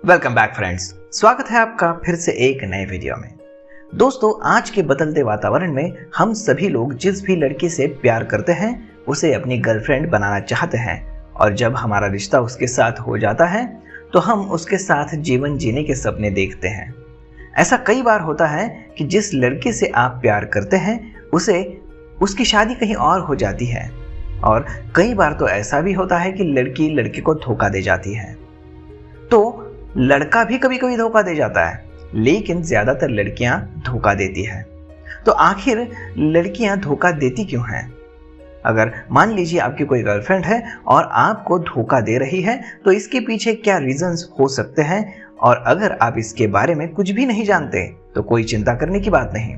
Welcome back friends, स्वागत है आपका फिर से एक नए वीडियो में। दोस्तों, आज के बदलते वातावरण में हम सभी लोग जिस भी लड़की से प्यार करते हैं उसे अपनी गर्लफ्रेंड बनाना चाहते हैं, और जब हमारा रिश्ता उसके साथ हो जाता है तो हम उसके साथ जीवन जीने के सपने देखते हैं। ऐसा कई बार होता है कि जिस लड़की से आप प्यार करते हैं उसकी शादी कहीं और हो जाती है, और कई बार तो ऐसा भी होता है कि लड़की लड़के को धोखा दे जाती है। तो लड़का भी कभी कभी धोखा दे जाता है, लेकिन ज्यादातर लड़कियां धोखा देती हैं। तो आखिर लड़कियां धोखा देती क्यों हैं? अगर मान लीजिए आपकी कोई गर्लफ्रेंड है और आपको धोखा दे रही है, तो इसके पीछे क्या रीजंस हो सकते हैं, और अगर आप इसके बारे में कुछ भी नहीं जानते तो कोई चिंता करने की बात नहीं।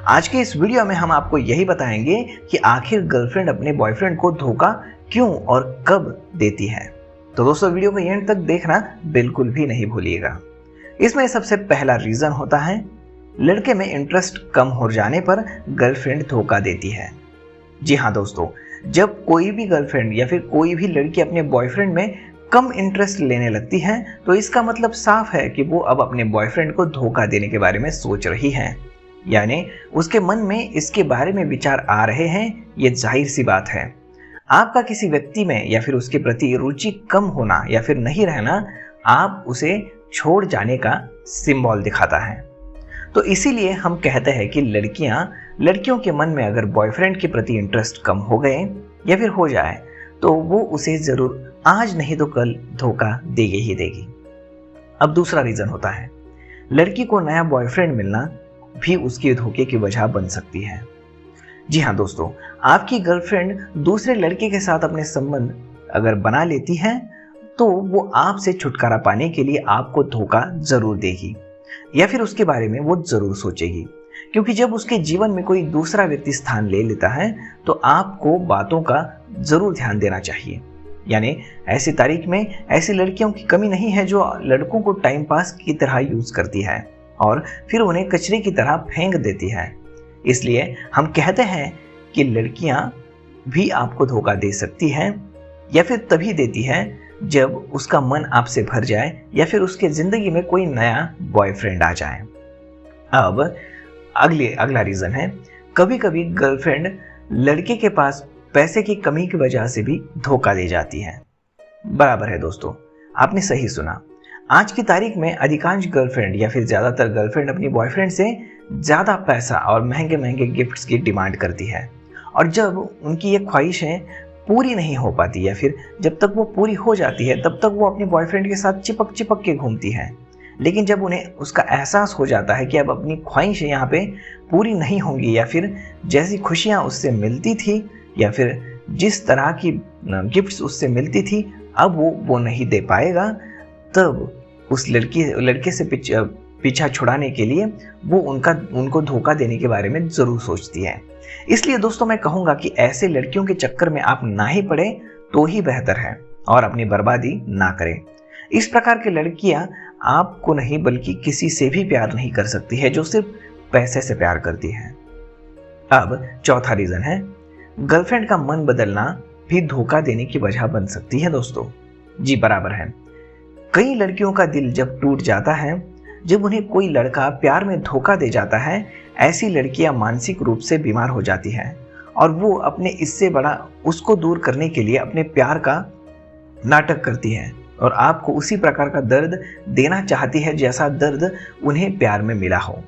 आज के इस वीडियो में हम आपको यही बताएंगे कि आखिर गर्लफ्रेंड अपने बॉयफ्रेंड को धोखा क्यों और कब देती है। तो दोस्तों, वीडियो को एंड तक देखना बिल्कुल भी नहीं भूलिएगा। इसमें सबसे पहला रीजन होता है लड़के में इंटरेस्ट कम हो जाने पर गर्लफ्रेंड धोखा देती है। जी हाँ दोस्तों, जब कोई भी गर्लफ्रेंड या फिर कोई भी लड़की अपने बॉयफ्रेंड में कम इंटरेस्ट लेने लगती है तो इसका मतलब साफ है कि वो अब अपने बॉयफ्रेंड को धोखा देने के बारे में सोच रही है, यानी उसके मन में इसके बारे में विचार आ रहे हैं। ये जाहिर सी बात है। आपका किसी व्यक्ति में या फिर उसके प्रति रुचि कम होना या फिर नहीं रहना आप उसे छोड़ जाने का सिंबल दिखाता है। तो इसीलिए हम कहते हैं कि लड़कियों के मन में अगर बॉयफ्रेंड के प्रति इंटरेस्ट कम हो गए या फिर हो जाए तो वो उसे जरूर आज नहीं तो कल धोखा देगी ही देगी। अब दूसरा रीजन होता है लड़की को नया बॉयफ्रेंड मिलना भी उसके धोखे की वजह बन सकती है। जी हाँ दोस्तों, आपकी गर्लफ्रेंड दूसरे लड़के के साथ अपने संबंध अगर बना लेती है तो वो आपसे छुटकारा पाने के लिए आपको धोखा जरूर देगी, या फिर उसके बारे में वो जरूर सोचेगी, क्योंकि जब उसके जीवन में कोई दूसरा व्यक्ति स्थान ले लेता है तो आपको बातों का जरूर ध्यान देना चाहिए। यानी ऐसी तारीख में ऐसी लड़कियों की कमी नहीं है जो लड़कों को टाइम पास की तरह यूज करती है और फिर उन्हें कचरे की तरह फेंक देती है। इसलिए हम कहते हैं कि लड़कियां भी आपको धोखा दे सकती हैं, या फिर तभी देती है जब उसका मन आपसे भर जाए या फिर उसके जिंदगी में कोई नया बॉयफ्रेंड आ जाए। अब अगला रीजन है कभी कभी गर्लफ्रेंड लड़के के पास पैसे की कमी की वजह से भी धोखा दे जाती है। बराबर है दोस्तों, आपने सही सुना। आज की तारीख में अधिकांश गर्लफ्रेंड या फिर ज्यादातर गर्लफ्रेंड अपनी बॉयफ्रेंड से ज्यादा पैसा और महंगे महंगे गिफ्ट्स की डिमांड करती है, और जब उनकी ये ख्वाहिशें पूरी नहीं हो पाती या फिर जब तक वो पूरी हो जाती है तब तक वो अपने बॉयफ्रेंड के साथ चिपक चिपक के घूमती है। लेकिन जब उन्हें उसका एहसास हो जाता है कि अब अपनी ख्वाहिशें यहाँ पे पूरी नहीं होंगी, या फिर जैसी खुशियाँ उससे मिलती थी या फिर जिस तरह की गिफ्ट्स उससे मिलती थी अब वो नहीं दे पाएगा, तब उस लड़के से पीछा छुड़ाने के लिए वो उनको धोखा देने के बारे में जरूर सोचती है। इसलिए दोस्तों, मैं कहूंगा कि ऐसे लड़कियों के चक्कर में आप ना ही पड़े तो ही बेहतर है, और अपनी बर्बादी ना करें। इस प्रकार की लड़कियां आपको नहीं बल्कि किसी से भी प्यार नहीं कर सकती है जो सिर्फ पैसे से प्यार करती है। अब चौथा रीजन है गर्लफ्रेंड का मन बदलना भी धोखा देने की वजह बन सकती है। दोस्तों जी बराबर है, कई लड़कियों का दिल जब टूट जाता है, जब उन्हें कोई लड़का प्यार में धोखा दे जाता है, ऐसी लड़कियां मानसिक रूप से बीमार हो जाती हैं और वो अपने इससे बड़ा उसको दूर करने के लिए अपने प्यार का नाटक करती हैं और आपको उसी प्रकार का दर्द देना चाहती है जैसा दर्द उन्हें प्यार में मिला हो।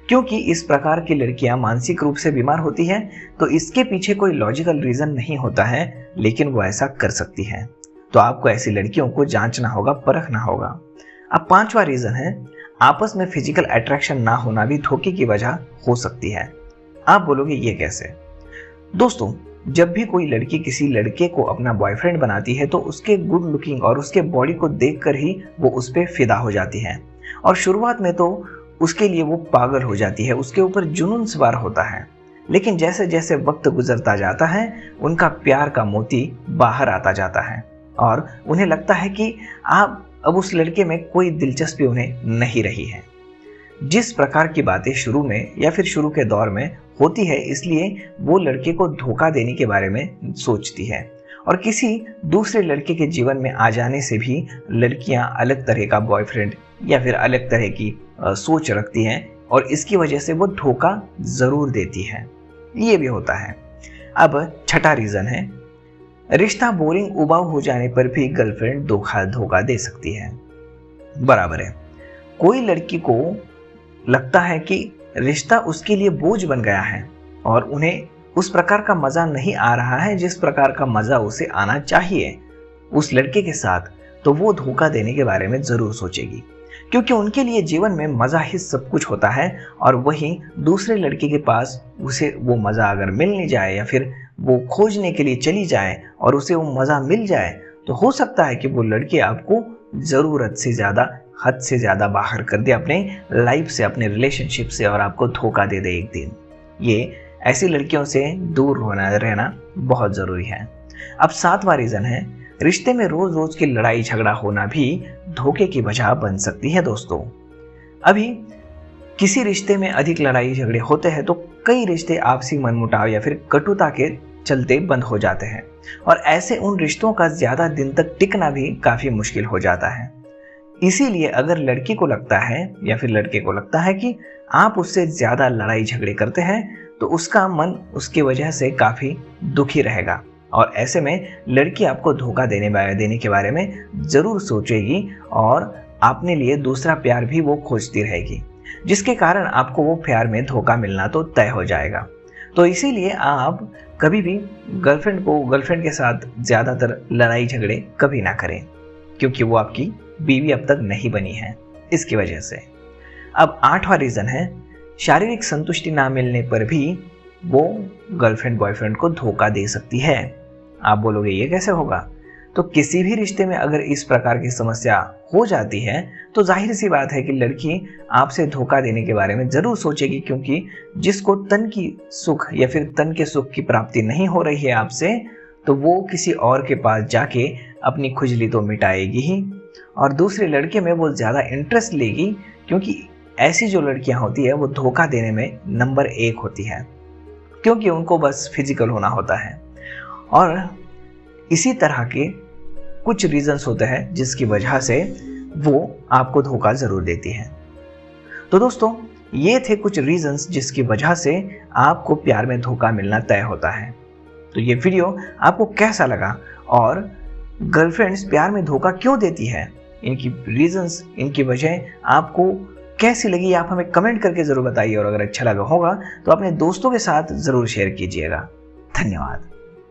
क्योंकि इस प्रकार की लड़कियां मानसिक रूप से बीमार होती हैं तो इसके पीछे कोई लॉजिकल रीजन नहीं होता है, लेकिन वो ऐसा कर सकती है। तो आपको ऐसी लड़कियों को जांचना होगा, परखना होगा। अब पांचवा रीजन है आपस में फिजिकल अट्रैक्शन ना होना भी धोखे की वजह हो सकती है। आप बोलोगे ये कैसे? दोस्तों, जब भी कोई लड़की किसी लड़के को अपना बॉयफ्रेंड बनाती है तो उसके गुड लुकिंग और उसके बॉडी को देखकर ही वो उस पर फिदा हो जाती है, और शुरुआत में तो उसके लिए वो पागल हो जाती है, उसके ऊपर जुनून सवार होता है। लेकिन जैसे जैसे वक्त गुजरता जाता है उनका प्यार का मोती बाहर आता जाता है और उन्हें लगता है कि अब उस लड़के में कोई दिलचस्पी उन्हें नहीं रही है। जिस प्रकार की बातें शुरू में या फिर शुरू के दौर में होती है, इसलिए वो लड़के को धोखा देने के बारे में सोचती है और किसी दूसरे लड़के के जीवन में आ जाने से भी लड़कियां अलग तरह का बॉयफ्रेंड या फिर अलग तरह की सोच रखती हैं और इसकी वजह से वो धोखा ज़रूर देती है। ये भी होता है। अब छठा रीज़न है, रिश्ता बोरिंग उबाऊ हो जाने पर भी गर्लफ्रेंड धोखा दे सकती है। बराबर है, कोई लड़की को लगता है कि रिश्ता उसके लिए बोझ बन गया है और उन्हें उस प्रकार का मज़ा नहीं आ रहा है जिस प्रकार का मज़ा उसे आना चाहिए उस लड़के के साथ, तो वो धोखा देने के बारे में ज़रूर सोचेगी, क्योंकि उनके लिए जीवन में मज़ा ही सब कुछ होता है। और वहीं दूसरे लड़के के पास उसे वो मज़ा अगर मिल नहीं जाए या फिर वो खोजने के लिए चली जाए और उसे वो मज़ा मिल जाए, तो हो सकता है कि वो लड़के आपको ज़रूरत से ज़्यादा, हद से ज़्यादा बाहर कर दे अपने लाइफ से, अपने रिलेशनशिप से, और आपको धोखा दे दे एक दिन। ये ऐसी लड़कियों से दूर रहना बहुत ज़रूरी है। अब सातवां रीज़न है, रिश्ते में रोज़ रोज़ की लड़ाई झगड़ा होना भी धोखे की वजह बन सकती है। दोस्तों, अभी किसी रिश्ते में अधिक लड़ाई झगड़े होते हैं तो कई रिश्ते आपसी मनमुटाव या फिर कटुता के चलते बंद हो जाते हैं, और ऐसे उन रिश्तों का ज़्यादा दिन तक टिकना भी काफ़ी मुश्किल हो जाता है। इसीलिए अगर लड़की को लगता है या फिर लड़के को लगता है कि आप उससे ज़्यादा लड़ाई झगड़े करते हैं, तो उसका मन उसकी वजह से काफ़ी दुखी रहेगा, और ऐसे में लड़की आपको धोखा देने के बारे में ज़रूर सोचेगी और अपने लिए दूसरा प्यार भी वो खोजती रहेगी, जिसके कारण आपको वो प्यार में धोखा मिलना तो तय हो जाएगा। तो इसीलिए आप कभी भी गर्लफ्रेंड के साथ ज़्यादातर लड़ाई झगड़े कभी ना करें, क्योंकि वो आपकी बीवी अब तक नहीं बनी है इसकी वजह से। अब आठवां रीज़न है, शारीरिक संतुष्टि ना मिलने पर भी वो गर्लफ्रेंड बॉयफ्रेंड को धोखा दे सकती है। आप बोलोगे ये कैसे होगा? तो किसी भी रिश्ते में अगर इस प्रकार की समस्या हो जाती है तो जाहिर सी बात है कि लड़की आपसे धोखा देने के बारे में ज़रूर सोचेगी, क्योंकि जिसको तन की सुख या फिर तन के सुख की प्राप्ति नहीं हो रही है आपसे, तो वो किसी और के पास जाके अपनी खुजली तो मिटाएगी ही, और दूसरे लड़के में वो ज़्यादा इंटरेस्ट लेगी, क्योंकि ऐसी जो लड़कियां होती है वो धोखा देने में नंबर 1 होती है, क्योंकि उनको बस फिजिकल होना होता है। और इसी तरह के कुछ रीजंस होते हैं जिसकी वजह से वो आपको धोखा ज़रूर देती है। तो दोस्तों, ये थे कुछ रीजंस जिसकी वजह से आपको प्यार में धोखा मिलना तय होता है। तो ये वीडियो आपको कैसा लगा और गर्लफ्रेंड्स प्यार में धोखा क्यों देती है, इनकी रीजंस, इनकी वजह आपको कैसी लगी, आप हमें कमेंट करके ज़रूर बताइए, और अगर अच्छा लगा होगा तो अपने दोस्तों के साथ ज़रूर शेयर कीजिएगा। धन्यवाद।